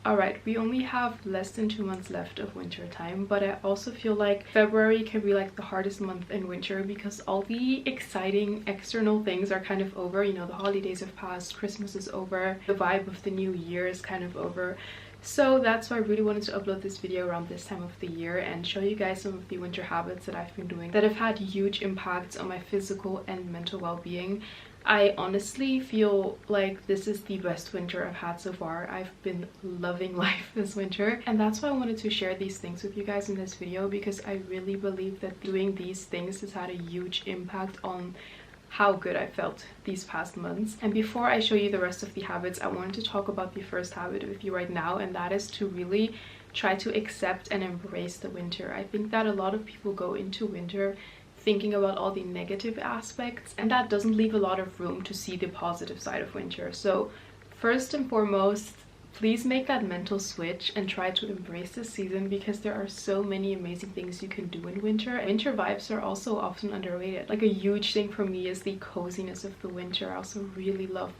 Alright, we only have less than 2 months left of winter time, but I also feel like February can be like the hardest month in winter because all the exciting external things are kind of over. You know, the holidays have passed, Christmas is over, the vibe of the new year is kind of over. So that's why I really wanted to upload this video around this time of the year and show you guys some of the winter habits that I've been doing that have had huge impacts on my physical and mental well-being. I honestly feel like this is the best winter I've had so far. I've been loving life this winter, and that's why I wanted to share these things with you guys in this video, because I really believe that doing these things has had a huge impact on how good I felt these past months. And before I show you the rest of the habits, I wanted to talk about the first habit with you right now, and that is to really try to accept and embrace the winter. I think that a lot of people go into winter thinking about all the negative aspects, and that doesn't leave a lot of room to see the positive side of winter. So first and foremost, please make that mental switch and try to embrace this season, because there are so many amazing things you can do in winter. Winter vibes are also often underrated. Like a huge thing for me is the coziness of the winter. I also really love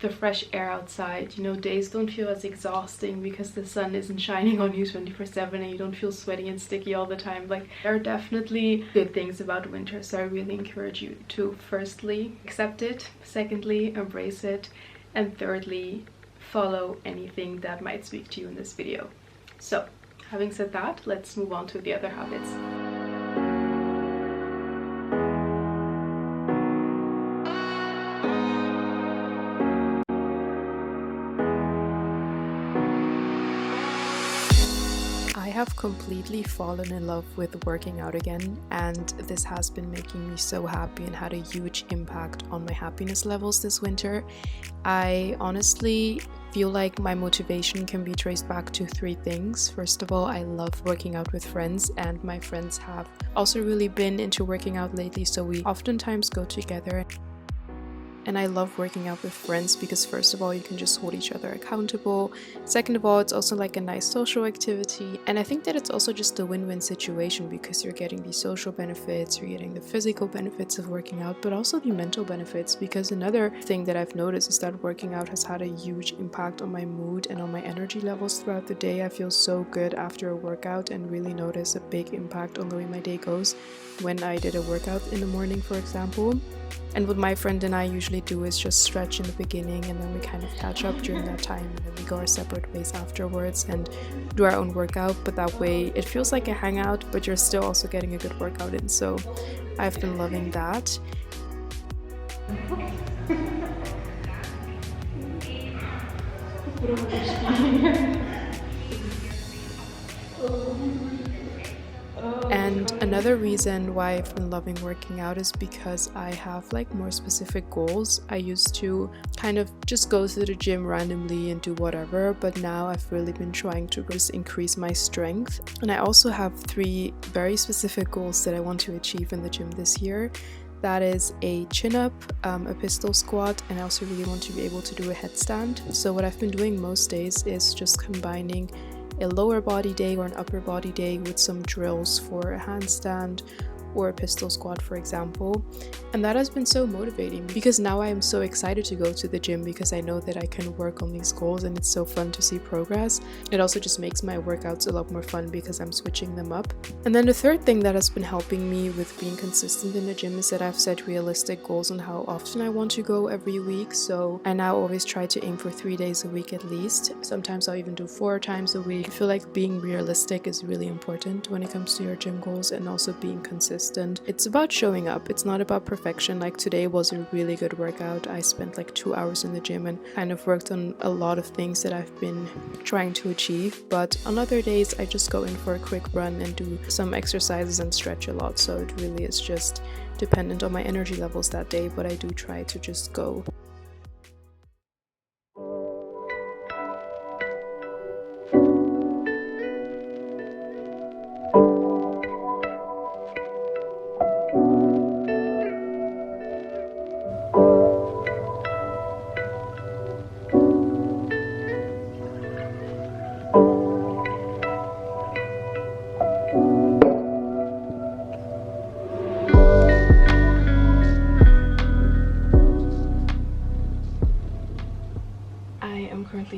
the fresh air outside. You know, days don't feel as exhausting because the sun isn't shining on you 24/7 and you don't feel sweaty and sticky all the time. Like, there are definitely good things about winter, so I really encourage you to firstly accept it, secondly embrace it, and thirdly follow anything that might speak to you in this video. So having said that, let's move on to the other habits. I have completely fallen in love with working out again, and this has been making me so happy and had a huge impact on my happiness levels this winter. I honestly feel like my motivation can be traced back to 3 things. First of all, I love working out with friends, and my friends have also really been into working out lately, so we oftentimes go together. And I love working out with friends because first of all, you can just hold each other accountable. Second of all, it's also like a nice social activity. And I think that it's also just a win-win situation, because you're getting the social benefits, you're getting the physical benefits of working out, but also the mental benefits. Because another thing that I've noticed is that working out has had a huge impact on my mood and on my energy levels throughout the day. I feel so good after a workout and really notice a big impact on the way my day goes when I did a workout in the morning, for example. And what my friend and I usually do is just stretch in the beginning, and then we kind of catch up during that time, and then we go our separate ways afterwards and do our own workout. But that way it feels like a hangout, but you're still also getting a good workout in. So I've been loving that. And another reason why I've been loving working out is because I have like more specific goals. I used to kind of just go to the gym randomly and do whatever, but now I've really been trying to just increase my strength. And I also have 3 very specific goals that I want to achieve in the gym this year. That is a chin-up, a pistol squat, and I also really want to be able to do a headstand. So what I've been doing most days is just combining a lower body day or an upper body day with some drills for a handstand or a pistol squat, for example. And that has been so motivating, because now I am so excited to go to the gym because I know that I can work on these goals, and it's so fun to see progress. It also just makes my workouts a lot more fun because I'm switching them up. And then the third thing that has been helping me with being consistent in the gym is that I've set realistic goals on how often I want to go every week. So I now always try to aim for 3 days a week at least. Sometimes I'll even do 4 times a week. I feel like being realistic is really important when it comes to your gym goals, and also being consistent. It's about showing up. It's not about perfection. Like today was a really good workout. I spent like 2 hours in the gym and kind of worked on a lot of things that I've been trying to achieve. But on other days, I just go in for a quick run and do some exercises and stretch a lot. So it really is just dependent on my energy levels that day, but I do try to just go.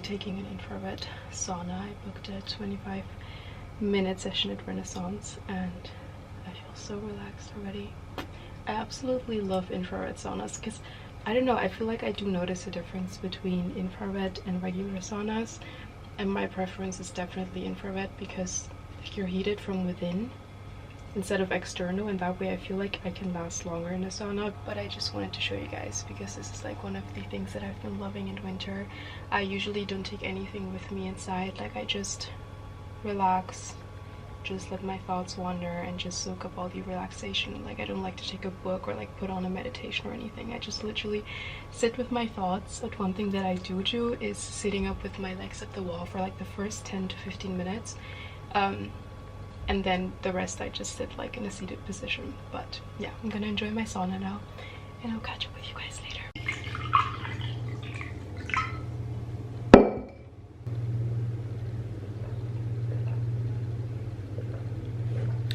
taking an infrared sauna. I booked a 25-minute session at Renaissance and I feel so relaxed already. I absolutely love infrared saunas because I don't know, I feel like I do notice a difference between infrared and regular saunas, and my preference is definitely infrared because you're heated from within instead of external, and that way I feel like I can last longer in a sauna. But I just wanted to show you guys because this is like one of the things that I've been loving in winter. I usually don't take anything with me inside, like I just relax, just let my thoughts wander and just soak up all the relaxation. Like I don't like to take a book or like put on a meditation or anything. I just literally sit with my thoughts. But one thing that I do is sitting up with my legs at the wall for like the first 10 to 15 minutes, and then the rest I just sit like in a seated position. But yeah, I'm gonna enjoy my sauna now and I'll catch up with you guys later.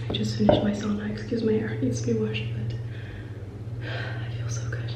I just finished my sauna. Excuse my hair, it needs to be washed, but I feel so good.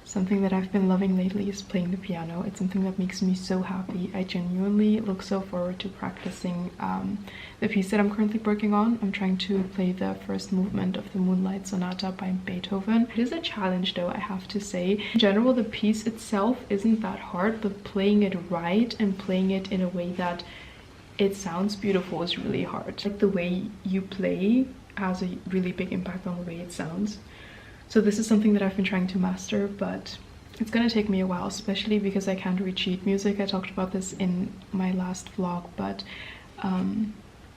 Something that I've been loving lately is playing the piano. It's something that makes me so happy. I genuinely look so forward to practicing the piece that I'm currently working on. I'm trying to play the first movement of the Moonlight Sonata by Beethoven. It is a challenge though, I have to say. In general, the piece itself isn't that hard, but playing it right and playing it in a way that it sounds beautiful is really hard. Like the way you play has a really big impact on the way it sounds. So this is something that I've been trying to master, but it's gonna take me a while, especially because I can't read sheet music. I talked about this in my last vlog, but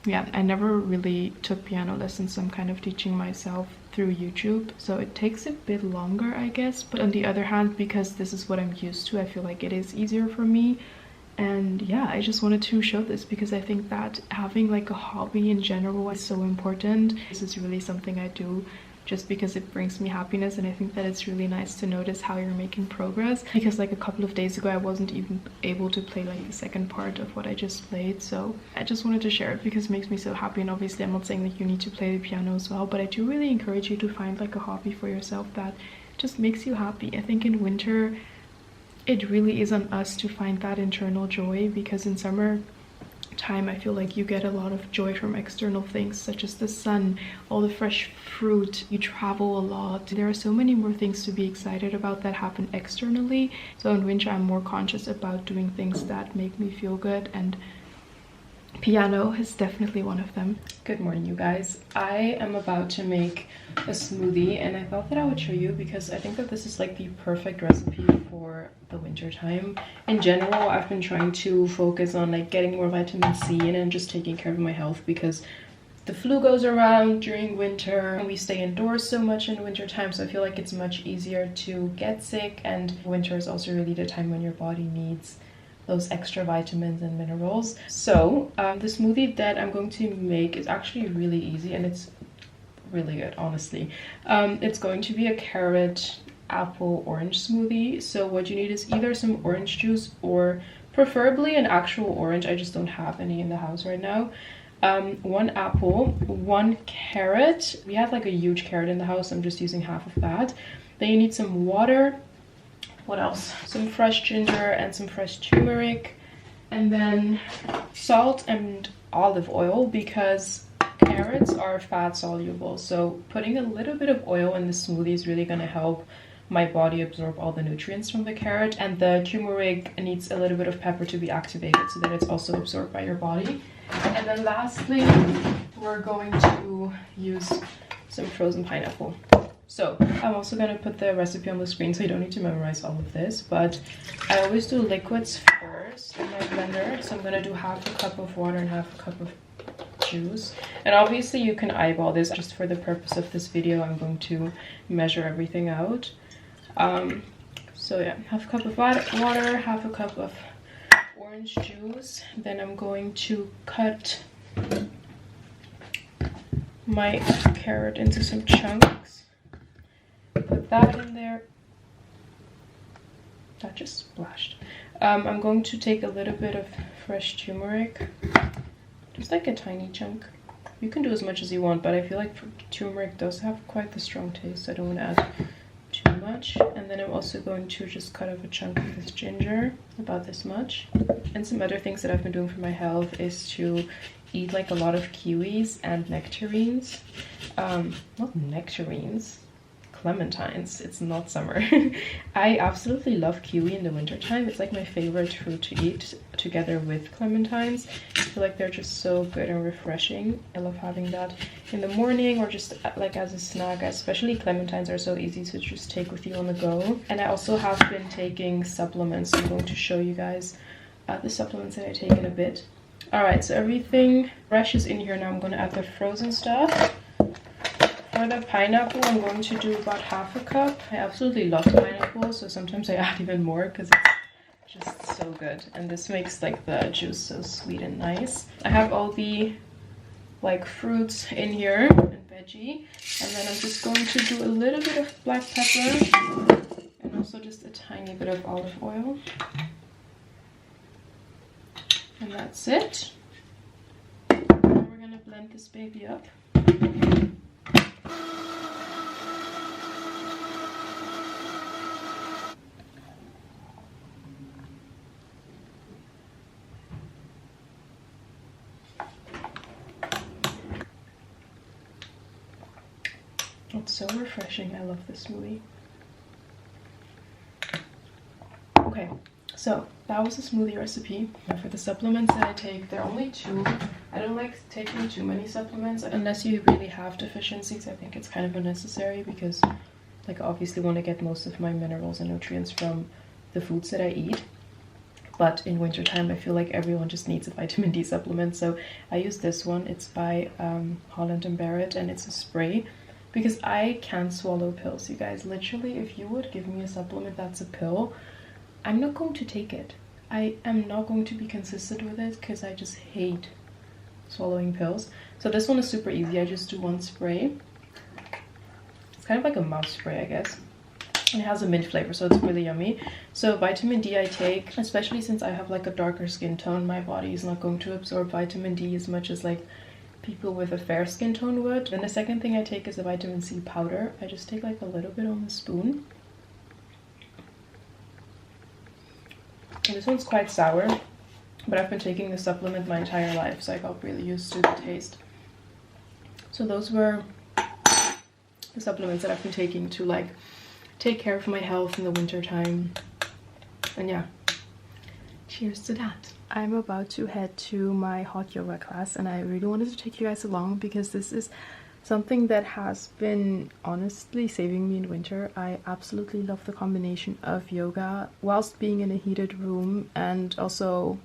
yeah, I never really took piano lessons, so I'm kind of teaching myself through YouTube. So it takes a bit longer, I guess, but on the other hand, because this is what I'm used to, I feel like it is easier for me. And yeah, I just wanted to show this because I think that having like a hobby in general is so important. This is really something I do just because it brings me happiness, and I think that it's really nice to notice how you're making progress, because like a couple of days ago I wasn't even able to play like the second part of what I just played. So I just wanted to share it because it makes me so happy. And obviously I'm not saying that you need to play the piano as well, but I do really encourage you to find like a hobby for yourself that just makes you happy. I think in winter it really is on us to find that internal joy, because in summer time I feel like you get a lot of joy from external things such as the sun, all the fresh fruit, you travel a lot. There are so many more things to be excited about that happen externally. So in winter I'm more conscious about doing things that make me feel good, and piano is definitely one of them. Good morning, you guys. I am about to make a smoothie, and I thought that I would show you because I think that this is like the perfect recipe for the winter time. In general, I've been trying to focus on like getting more vitamin C in and just taking care of my health, because the flu goes around during winter and we stay indoors so much in winter time, so I feel like it's much easier to get sick, and winter is also really the time when your body needs those extra vitamins and minerals. So the smoothie that I'm going to make is actually really easy and it's really good, honestly. It's going to be a carrot, apple, orange smoothie. So what you need is either some orange juice or preferably an actual orange. I just don't have any in the house right now. 1 apple, 1 carrot. We have like a huge carrot in the house, I'm just using half of that. Then you need some water. What else? Some fresh ginger and some fresh turmeric, and then salt and olive oil, because carrots are fat soluble, so putting a little bit of oil in the smoothie is really going to help my body absorb all the nutrients from the carrot, and the turmeric needs a little bit of pepper to be activated so that it's also absorbed by your body. And then lastly, we're going to use some frozen pineapple. So I'm also going to put the recipe on the screen so you don't need to memorize all of this, but I always do liquids first in my blender. So I'm going to do half a cup of water and half a cup of juice. And obviously you can eyeball this. Just for the purpose of this video, I'm going to measure everything out. So yeah, half a cup of water, half a cup of orange juice. Then I'm going to cut my carrot into some chunks. Put that in there. That just splashed. I'm going to take a little bit of fresh turmeric, just like a tiny chunk. You can do as much as you want, but I feel like turmeric does have quite the strong taste, so I don't want to add too much. And then I'm also going to just cut off a chunk of this ginger, about this much. And some other things that I've been doing for my health is to eat like a lot of kiwis and nectarines. Not nectarines, clementines. It's not summer. I absolutely love kiwi in the wintertime. It's like my favorite fruit to eat together with clementines. I feel like they're just so good and refreshing. I love having that in the morning or just like as a snack. Especially clementines are so easy to just take with you on the go. And I also have been taking supplements. I'm going to show you guys the supplements that I take in a bit. Alright, so everything fresh is in here now. I'm going to add the frozen stuff. For the pineapple, I'm going to do about half a cup. I absolutely love pineapple, so sometimes I add even more because it's just so good. And this makes like the juice so sweet and nice. I have all the like fruits in here and veggie. And then I'm just going to do a little bit of black pepper and also just a tiny bit of olive oil. And that's it. Now we're gonna blend this baby up. It's so refreshing. I love this smoothie. Okay, so that was the smoothie recipe. Now for the supplements that I take, there are only 2. I don't like taking too many supplements unless you really have deficiencies. I think it's kind of unnecessary because like I obviously want to get most of my minerals and nutrients from the foods that I eat. But in wintertime, I feel like everyone just needs a vitamin D supplement. So I use this one. It's by Holland & Barrett, and it's a spray. Because I can't swallow pills, you guys. Literally, if you would give me a supplement that's a pill, I'm not going to take it. I am not going to be consistent with it because I just hate swallowing pills. So this one is super easy. I just do 1 spray. It's kind of like a mouth spray, I guess. And it has a mint flavor, so it's really yummy. So vitamin D I take, especially since I have like a darker skin tone, my body is not going to absorb vitamin D as much as like people with a fair skin tone would. Then the second thing I take is a vitamin C powder. I just take like a little bit on the spoon. And this one's quite sour, but I've been taking this supplement my entire life, so I got really used to the taste. So those were the supplements that I've been taking to like take care of my health in the winter time. And yeah, cheers to that. I'm about to head to my hot yoga class, and I really wanted to take you guys along because this is something that has been honestly saving me in winter. I absolutely love the combination of yoga whilst being in a heated room, and also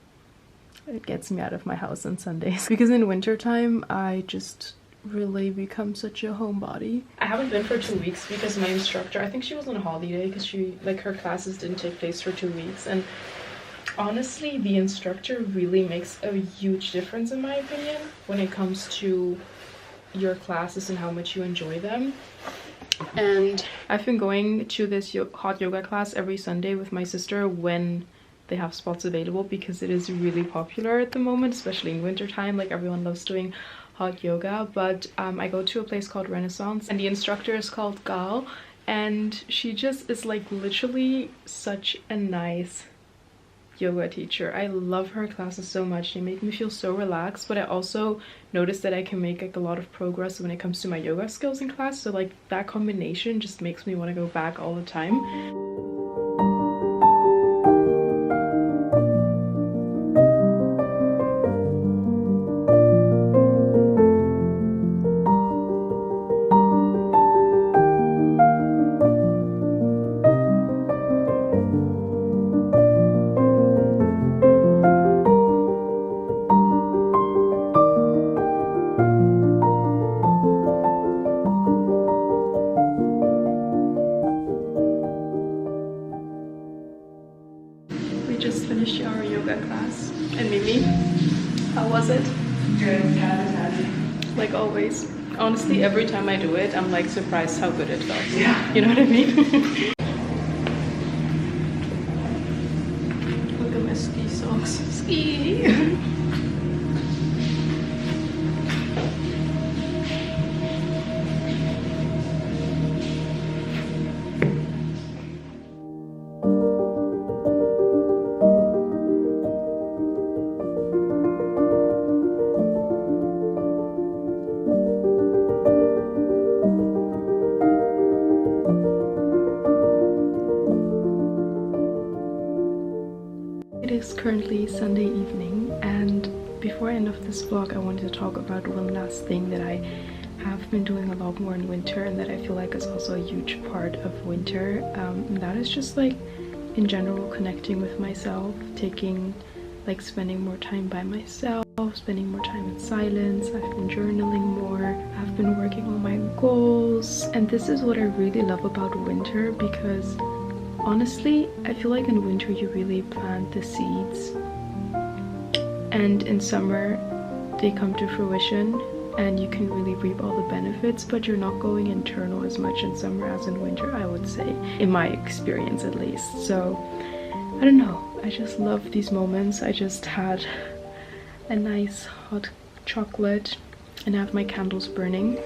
it gets me out of my house on Sundays because in wintertime I just really become such a homebody. I haven't been for 2 weeks because my instructor, I think she was on a holiday because she like her classes didn't take place for 2 weeks, and honestly the instructor really makes a huge difference in my opinion when it comes to your classes and how much you enjoy them. And I've been going to this hot yoga class every Sunday with my sister when they have spots available because it is really popular at the moment, especially in winter time. Like everyone loves doing hot yoga. But I go to a place called Renaissance, and the instructor is called Gal, and she just is like literally such a nice yoga teacher. I love her classes so much. They make me feel so relaxed, but I also noticed that I can make like a lot of progress when it comes to my yoga skills in class. So like that combination just makes me want to go back all the time. We just finished our yoga class. And Mimi, how was it? Good. Like always. Honestly, every time I do it, I'm like surprised how good it felt. Yeah. You know what I mean? Look at my ski socks. Ski! It is currently Sunday evening, and before I end off this vlog, I wanted to talk about one last thing that I have been doing a lot more in winter, and that I feel like is also a huge part of winter. And that is just like in general connecting with myself, spending more time by myself, spending more time in silence. I've been journaling more, I've been working on my goals, and this is what I really love about winter, because honestly, I feel like in winter you really plant the seeds, and in summer they come to fruition and you can really reap all the benefits, but you're not going internal as much in summer as in winter, I would say, in my experience at least. So I don't know, I just love these moments. I just had a nice hot chocolate and I have my candles burning.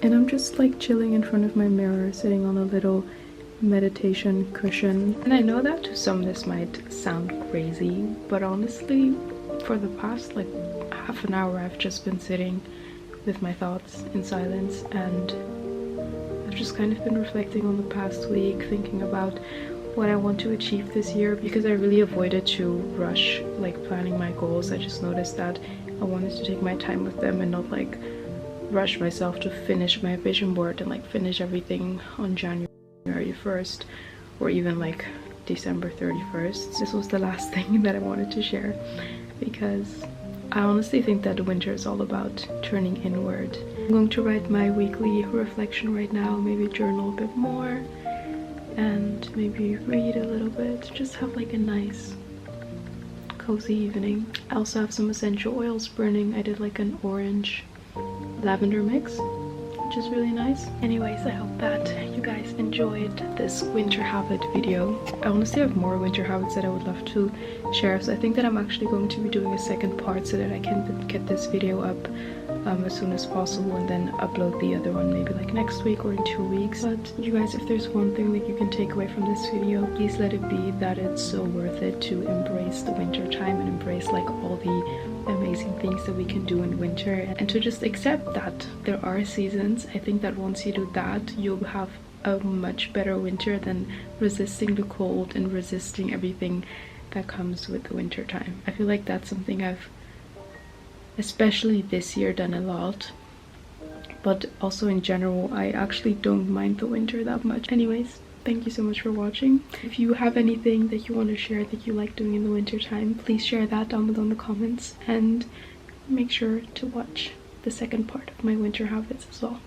And I'm just like chilling in front of my mirror, sitting on a little meditation cushion. And I know that to some this might sound crazy, but honestly, for the past like half an hour, I've just been sitting with my thoughts in silence, and I've just kind of been reflecting on the past week, thinking about what I want to achieve this year, because I really avoided to rush like planning my goals. I just noticed that I wanted to take my time with them and not like rush myself to finish my vision board and like finish everything on January 1st or even like December 31st. This was the last thing that I wanted to share, because I honestly think that winter is all about turning inward. I'm going to write my weekly reflection right now, maybe journal a bit more and maybe read a little bit, just have like a nice cozy evening. I also have some essential oils burning. I did like an orange lavender mix, which is really nice. Anyways, I hope that you guys enjoyed this winter habit video. I honestly have more winter habits that I would love to share, so I think that I'm actually going to be doing a second part so that I can get this video up as soon as possible, and then upload the other one maybe like next week or in 2 weeks. But you guys, if there's one thing that you can take away from this video, please let it be that it's so worth it to embrace the winter time and embrace like all the amazing things that we can do in winter, and to just accept that there are seasons. I think that once you do that, you'll have a much better winter than resisting the cold and resisting everything that comes with the winter time. I feel like that's something I've, especially this year, done a lot, but also in general I actually don't mind the winter that much. Anyways, thank you so much for watching. If you have anything that you want to share that you like doing in the winter time, please share that down below in the comments, and make sure to watch the second part of my winter habits as well.